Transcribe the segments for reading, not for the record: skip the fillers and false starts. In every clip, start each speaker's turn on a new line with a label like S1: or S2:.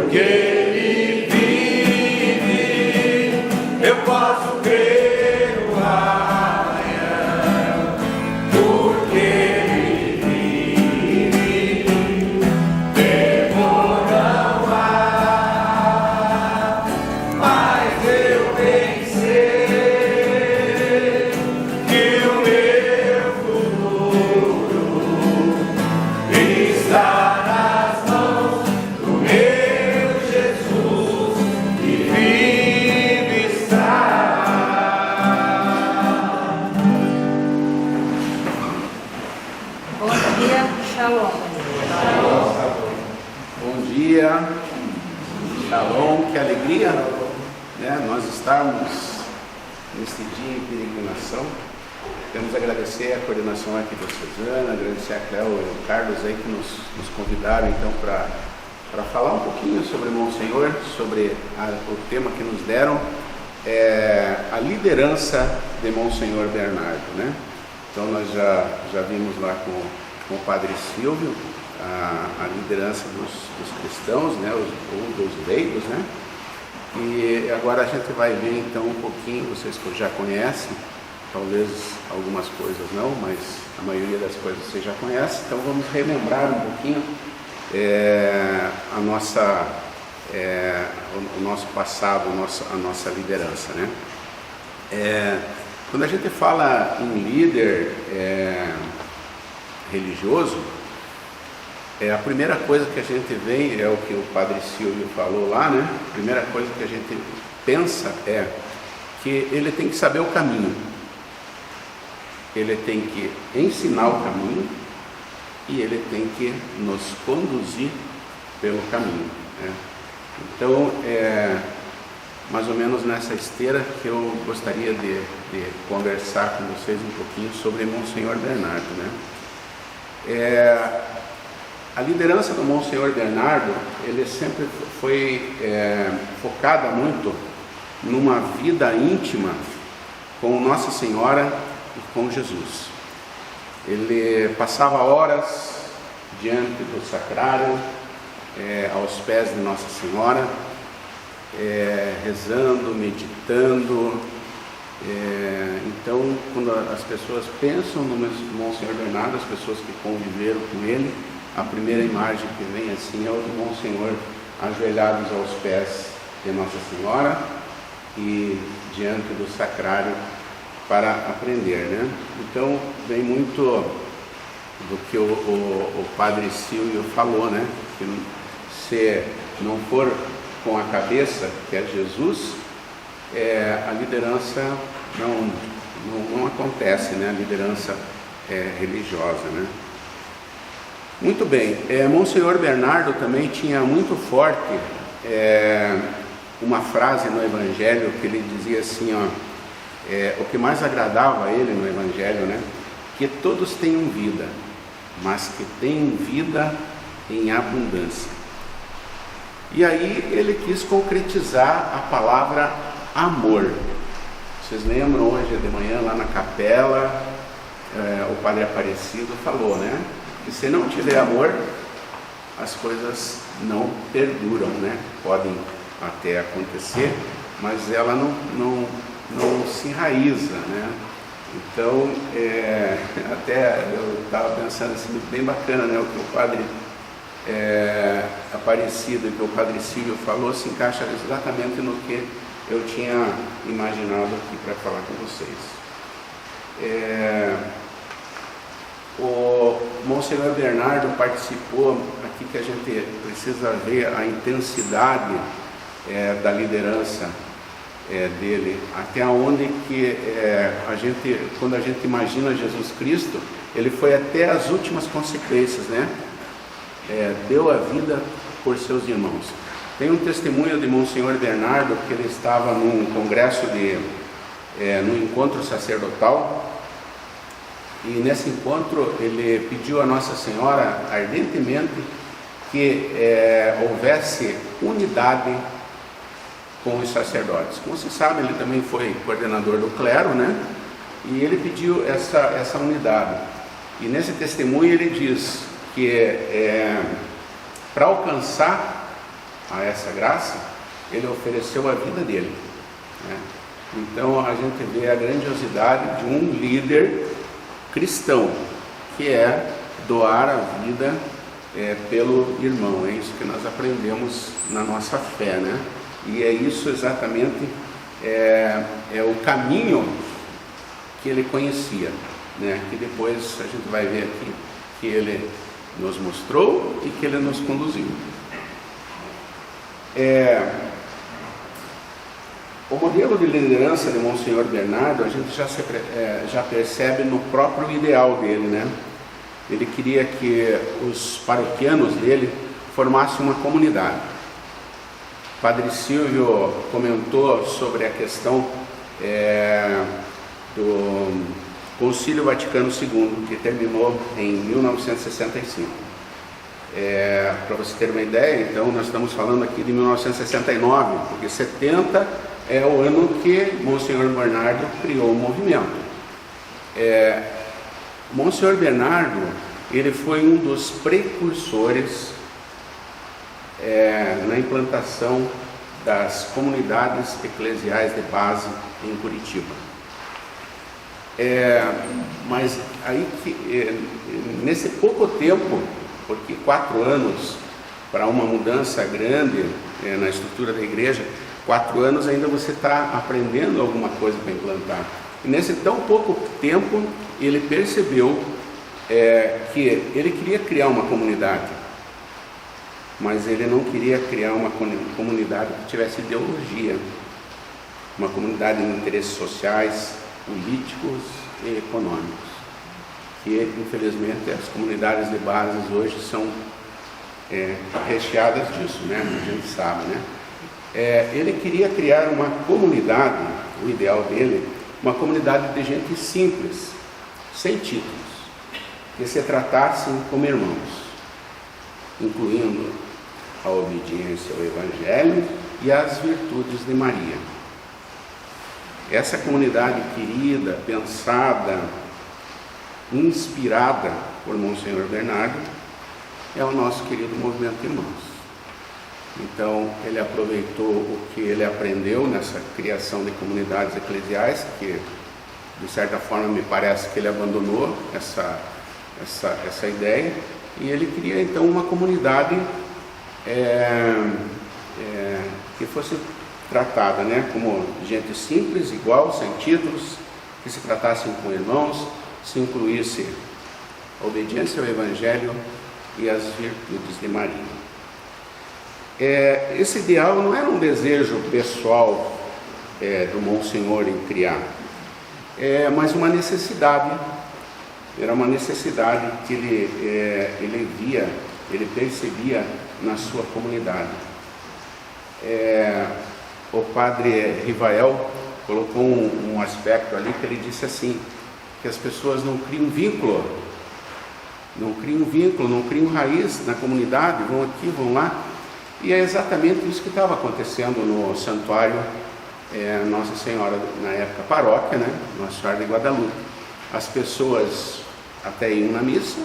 S1: porque Ele vive, eu posso crer no amanhã, porque Ele vive, temor não há, mas eu bem sei que o meu futuro está nas mãos do meu Jesus, que vive está.
S2: Bom dia, Shalom.
S3: Bom dia, Shalom, que alegria, né? Nós estarmos neste dia em peregrinação. Queremos agradecer a coordenação arquidiocesana, agradecer a Cléo e o Carlos aí que nos convidaram então para falar um pouquinho sobre Monsenhor, sobre o tema que nos deram, a liderança de Monsenhor Bernardo, né? Então nós já vimos lá com o Padre Silvio a liderança dos cristãos, né? Ou dos leigos, né? E agora a gente vai ver então um pouquinho, vocês que já conhecem, talvez algumas coisas não, mas a maioria das coisas vocês já conhecem, então vamos relembrar um pouquinho o nosso passado, a nossa liderança, né? Quando a gente fala em líder religioso, a primeira coisa que a gente vê é o que o Padre Silvio falou lá, né? A primeira coisa que a gente pensa é que ele tem que saber o caminho, ele tem que ensinar o caminho e ele tem que nos conduzir pelo caminho, né? Então, mais ou menos nessa esteira que eu gostaria de conversar com vocês um pouquinho sobre Monsenhor Bernardo, né? A liderança do Monsenhor Bernardo, ele sempre foi focada muito numa vida íntima com Nossa Senhora e com Jesus. Ele passava horas diante do sacrário, aos pés de Nossa Senhora, rezando, meditando. Então, quando as pessoas pensam no Monsenhor Bernardo, as pessoas que conviveram com ele, a primeira imagem que vem assim é o do Monsenhor ajoelhados aos pés de Nossa Senhora e diante do sacrário para aprender, né? Então, vem muito do que o Padre Silvio falou, né? Que se não for com a cabeça, que é Jesus, a liderança não acontece, né? A liderança religiosa, né? Muito bem, Monsenhor Bernardo também tinha muito forte uma frase no Evangelho que ele dizia assim, ó, o que mais agradava a ele no Evangelho, né? Que todos tenham vida, mas que tenham vida em abundância. E aí ele quis concretizar a palavra amor. Vocês lembram hoje de manhã lá na capela, o Padre Aparecido falou, né? Que se não tiver amor, as coisas não perduram, né? Podem até acontecer, mas ela não se enraiza, né? Então, até eu estava pensando assim, bem bacana, né? O que o Padre Aparecido e que o Padre Silvio falou se encaixa exatamente no que eu tinha imaginado aqui para falar com vocês. O Monsenhor Bernardo participou, aqui que a gente precisa ver a intensidade da liderança dele, até onde que quando a gente imagina Jesus Cristo, ele foi até as últimas consequências, né? Deu a vida por seus irmãos. Tem um testemunho de Monsenhor Bernardo que ele estava num congresso num encontro sacerdotal, e nesse encontro ele pediu a Nossa Senhora ardentemente que houvesse unidade com os sacerdotes. Como vocês sabem, ele também foi coordenador do clero, né? E ele pediu essa unidade. E nesse testemunho ele diz que para alcançar a essa graça, ele ofereceu a vida dele, né? Então a gente vê a grandiosidade de um líder cristão, que é doar a vida pelo irmão. É isso que nós aprendemos na nossa fé, né? E é isso exatamente, é o caminho que ele conhecia, né? Que depois a gente vai ver aqui que ele nos mostrou e que ele nos conduziu. O modelo de liderança de Monsenhor Bernardo, a gente já percebe no próprio ideal dele, né? Ele queria que os paroquianos dele formassem uma comunidade. Padre Silvio comentou sobre a questão do Concílio Vaticano II, que terminou em 1965. Para você ter uma ideia, então nós estamos falando aqui de 1969, porque 70 é o ano que Monsenhor Bernardo criou o movimento. Monsenhor Bernardo, ele foi um dos precursores na implantação das comunidades eclesiais de base em Curitiba. Mas aí nesse pouco tempo, porque 4 anos para uma mudança grande na estrutura da igreja, 4 anos ainda você está aprendendo alguma coisa para implantar. E nesse tão pouco tempo, ele percebeu que ele queria criar uma comunidade, mas ele não queria criar uma comunidade que tivesse ideologia, uma comunidade de interesses sociais, políticos e econômicos, que infelizmente as comunidades de base hoje são recheadas disso, né? A gente sabe, né? Ele queria criar uma comunidade, o ideal dele, uma comunidade de gente simples, sem títulos, que se tratassem como irmãos, incluindo a obediência ao Evangelho e as virtudes de Maria. Essa comunidade querida, pensada, inspirada por Monsenhor Bernardo, é o nosso querido Movimento Irmãos. Então, ele aproveitou o que ele aprendeu nessa criação de comunidades eclesiais, que de certa forma me parece que ele abandonou essa ideia, e ele cria então uma comunidade que fosse tratada, né, como gente simples, igual, sem títulos, que se tratassem com irmãos, se incluísse a obediência ao Evangelho e as virtudes de Maria. Esse ideal não era um desejo pessoal do Monsenhor em criar, mas uma necessidade. Era uma necessidade que ele via, ele percebia na sua comunidade. O padre Rivael colocou um aspecto ali que ele disse assim, que as pessoas não criam vínculo, não criam raiz na comunidade, vão aqui, vão lá. E é exatamente isso que estava acontecendo no santuário Nossa Senhora, na época paróquia, né? Nossa Senhora de Guadalupe. As pessoas até iam na missa,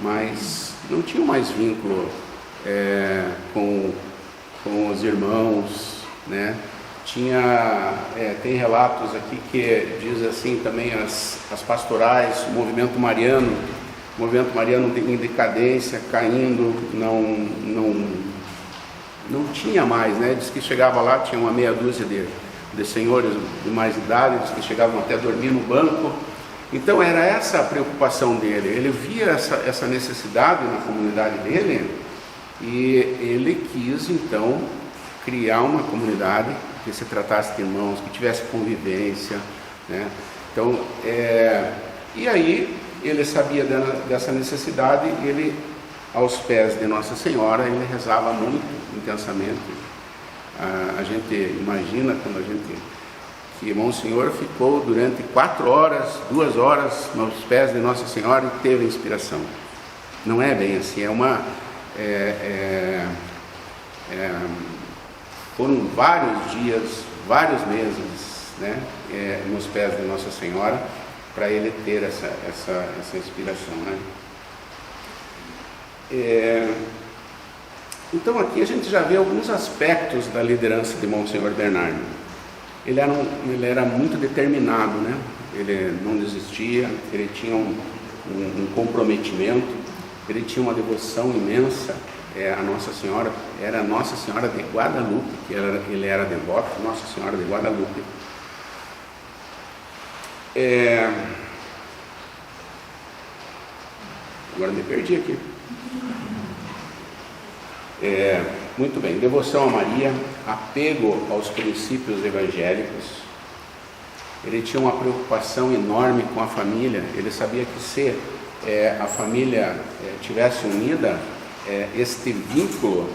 S3: mas não tinham mais vínculo com os irmãos, né? Tem relatos aqui que diz assim também as pastorais, o movimento mariano em decadência, caindo, não tinha mais, né? Diz que chegava lá, tinha uma meia dúzia de senhores de mais idade, diz que chegavam até a dormir no banco. Então era essa a preocupação dele, ele via essa necessidade na comunidade dele e ele quis então criar uma comunidade que se tratasse de irmãos, que tivesse convivência, né? Então, e aí ele sabia dessa necessidade e ele, aos pés de Nossa Senhora, ele rezava muito intensamente. A gente imagina que Monsenhor ficou durante 4 horas, 2 horas nos pés de Nossa Senhora e teve inspiração. Não é bem assim, foram vários dias, vários meses, né, nos pés de Nossa Senhora para ele ter essa inspiração, né? Então aqui a gente já vê alguns aspectos da liderança de Monsenhor Bernardo. Ele era muito determinado, né? Ele não desistia, ele tinha um comprometimento, ele tinha uma devoção imensa a Nossa Senhora. Era Nossa Senhora de Guadalupe, que ele era devoto, Nossa Senhora de Guadalupe. Agora me perdi aqui. Muito bem, devoção a Maria, apego aos princípios evangélicos. Ele tinha uma preocupação enorme com a família. Ele sabia que se a família tivesse unida, este vínculo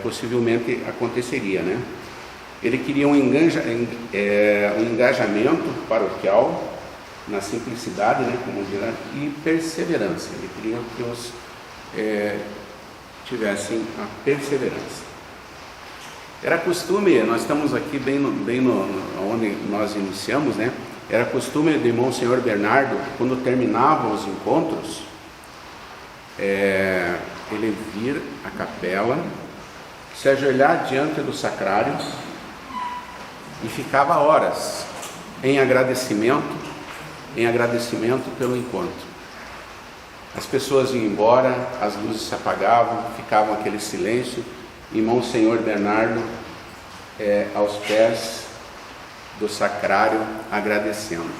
S3: possivelmente aconteceria, né? Ele queria um engajamento paroquial na simplicidade, né, como dirá, e perseverança. Ele queria que os tivessem a perseverança. Era costume, nós estamos aqui bem onde nós iniciamos, né? Era costume de Monsenhor Bernardo, quando terminavam os encontros, ele vir à capela, se ajoelhar diante do sacrário e ficava horas em agradecimento pelo encontro. As pessoas iam embora, as luzes se apagavam, ficava aquele silêncio, e Monsenhor Bernardo aos pés do sacrário agradecendo.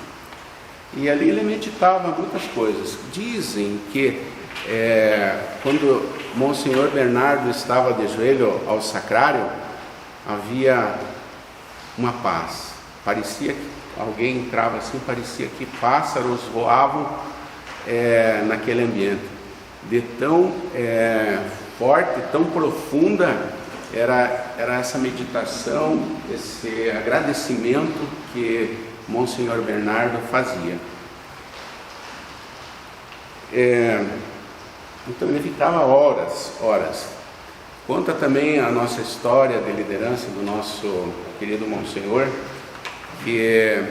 S3: E ali ele meditava muitas coisas. Dizem que quando Monsenhor Bernardo estava de joelho ao sacrário, havia uma paz. Parecia que alguém entrava assim, parecia que pássaros voavam naquele ambiente. De tão forte, tão profunda era essa meditação, esse agradecimento que Monsenhor Bernardo fazia. Então ele ficava horas. Conta também a nossa história de liderança do nosso querido Monsenhor, que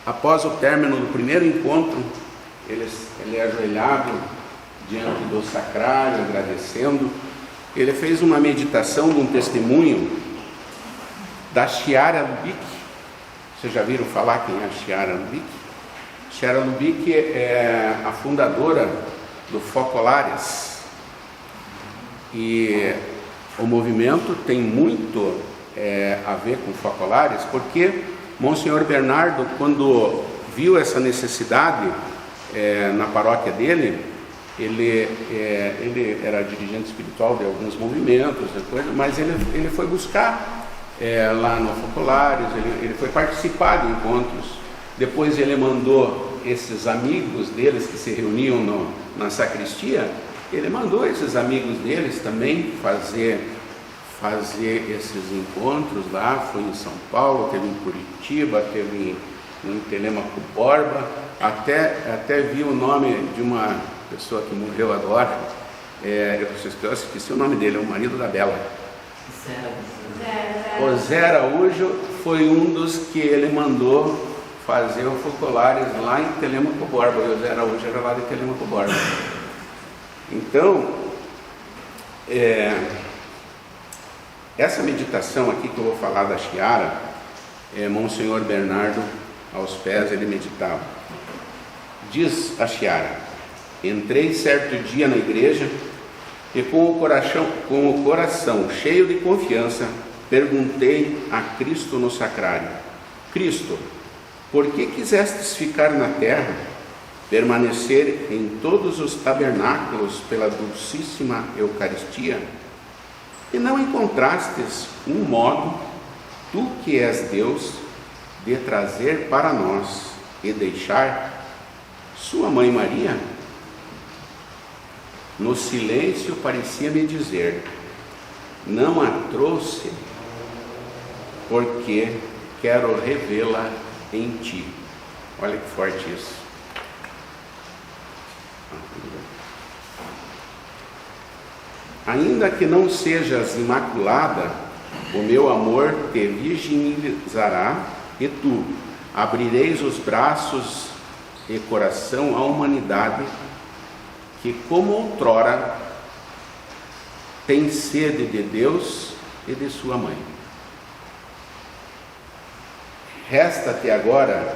S3: após o término do primeiro encontro, ele ajoelhado diante do sacrário, agradecendo, ele fez uma meditação de um testemunho da Chiara Lubick. Vocês já viram falar quem é a Chiara Lubick? Chiara Lubick é a fundadora do Focolares, e o movimento tem muito a ver com Focolares, porque Monsenhor Bernardo, quando viu essa necessidade na paróquia dele, ele era dirigente espiritual de alguns movimentos, mas ele foi buscar lá no Focolares, ele foi participar de encontros. Depois ele mandou esses amigos deles que se reuniam na sacristia, ele mandou esses amigos deles também fazer esses encontros lá. Foi em São Paulo, teve em Curitiba, teve em Telêmaco Borba, até vi o nome de uma pessoa que morreu agora, eu esqueci o nome dele, é o marido da Bela. O Zé Araújo foi um dos que ele mandou fazer o Focolares lá em Telêmaco Borba, e o Zé Araújo era lá de Telêmaco Borba. Então, essa meditação aqui que eu vou falar da Chiara, Monsenhor Bernardo, aos pés, ele meditava. Diz a Chiara: entrei certo dia na igreja e com o coração cheio de confiança, perguntei a Cristo no sacrário: Cristo, por que quisestes ficar na terra, permanecer em todos os tabernáculos pela dulcíssima Eucaristia, e não encontrastes um modo, tu que és Deus, de trazer para nós e deixar sua mãe Maria? No silêncio parecia-me dizer: não a trouxe porque quero revê-la em ti. Olha que forte isso. Ainda que não sejas imaculada, o meu amor te virginizará, e tu abrireis os braços e coração à humanidade que como outrora tem sede de Deus e de sua mãe. Resta-te agora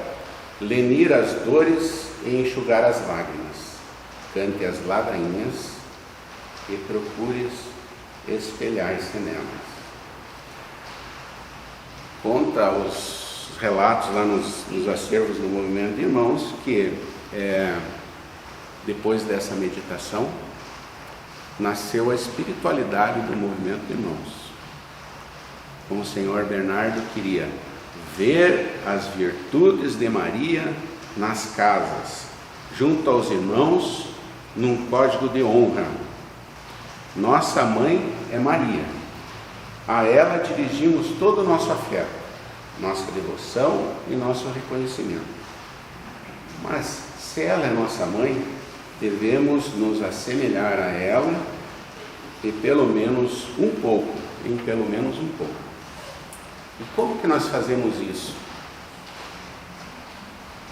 S3: lenir as dores e enxugar as lágrimas. Cante as ladainhas e procures espelhar-se nelas. Conta os relatos lá nos acervos do Movimento de Irmãos que depois dessa meditação nasceu a espiritualidade do Movimento de Irmãos. Como o senhor Bernardo queria ver as virtudes de Maria nas casas, junto aos irmãos, num código de honra. Nossa mãe é Maria. A ela dirigimos todo o nosso afeto, nossa devoção e nosso reconhecimento. Mas, se ela é nossa mãe, devemos nos assemelhar a ela e pelo menos um pouco, E como que nós fazemos isso?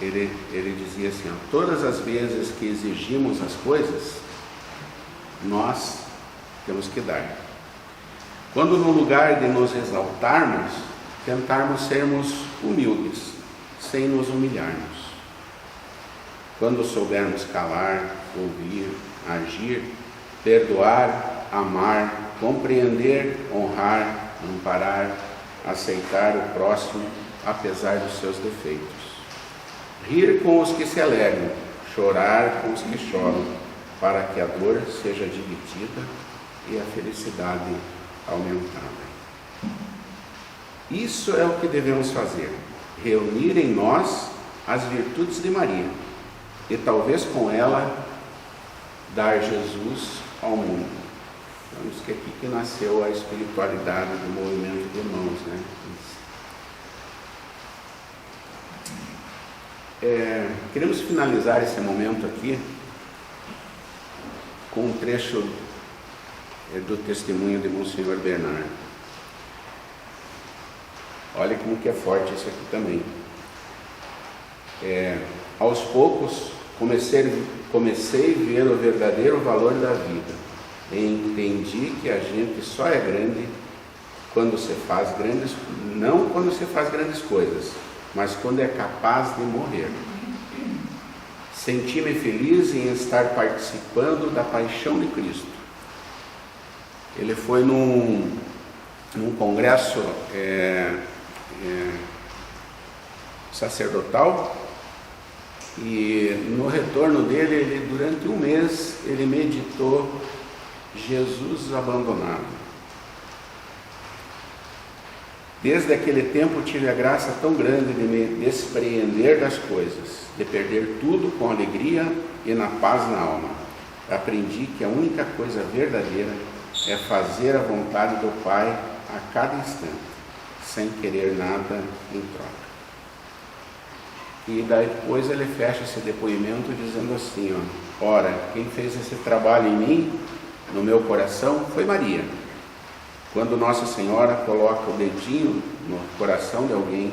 S3: Ele dizia assim, todas as vezes que exigimos as coisas, nós temos que dar. Quando no lugar de nos exaltarmos, tentarmos sermos humildes, sem nos humilharmos. Quando soubermos calar, ouvir, agir, perdoar, amar, compreender, honrar, amparar, aceitar o próximo, apesar dos seus defeitos. Rir com os que se alegram, chorar com os que choram, para que a dor seja dividida e a felicidade aumentada. Isso é o que devemos fazer, reunir em nós as virtudes de Maria, e talvez com ela dar Jesus ao mundo. Vemos que é aqui que nasceu a espiritualidade do Movimento de Irmãos, né? Queremos finalizar esse momento aqui com um trecho do testemunho de Monsenhor Bernardo. Olha como que é forte isso aqui também. Aos poucos comecei a ver o verdadeiro valor da vida. Entendi que a gente só é grande quando se faz não quando se faz grandes coisas, mas quando é capaz de morrer. Senti-me feliz em estar participando da paixão de Cristo. Ele foi num congresso sacerdotal, e no retorno dele, durante um mês, ele meditou Jesus abandonado. Desde aquele tempo tive a graça tão grande de me despreender das coisas, de perder tudo com alegria e na paz na alma. Aprendi que a única coisa verdadeira é fazer a vontade do Pai a cada instante, sem querer nada em troca. E daí depois ele fecha esse depoimento dizendo assim, ora, quem fez esse trabalho em mim, no meu coração, foi Maria. Quando Nossa Senhora coloca o dedinho no coração de alguém,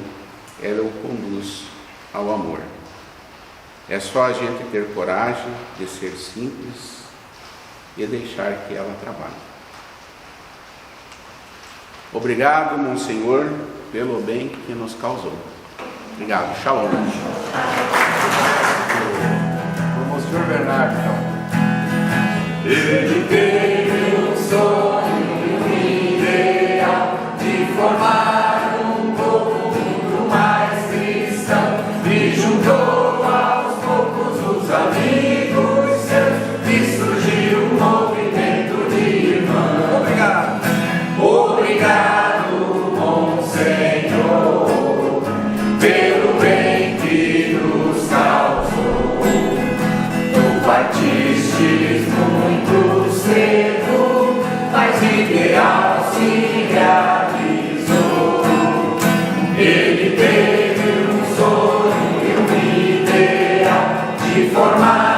S3: ela o conduz ao amor. É só a gente ter coragem de ser simples e deixar que ela trabalhe. Obrigado, Monsenhor, pelo bem que nos causou. Obrigado. Shalom.
S1: O Monsenhor Bernardo, então. Ele teve um sonho, um ideal de formar um povo muito mais cristão e juntou aos poucos os amigos seus e surgiu um movimento de irmãos. Obrigado. Obrigado, Monsenhor, pelo bem que nos causou. Tu partistes muito cedo, mas o ideal se realizou. Ele teve um sonho e uma ideia de formar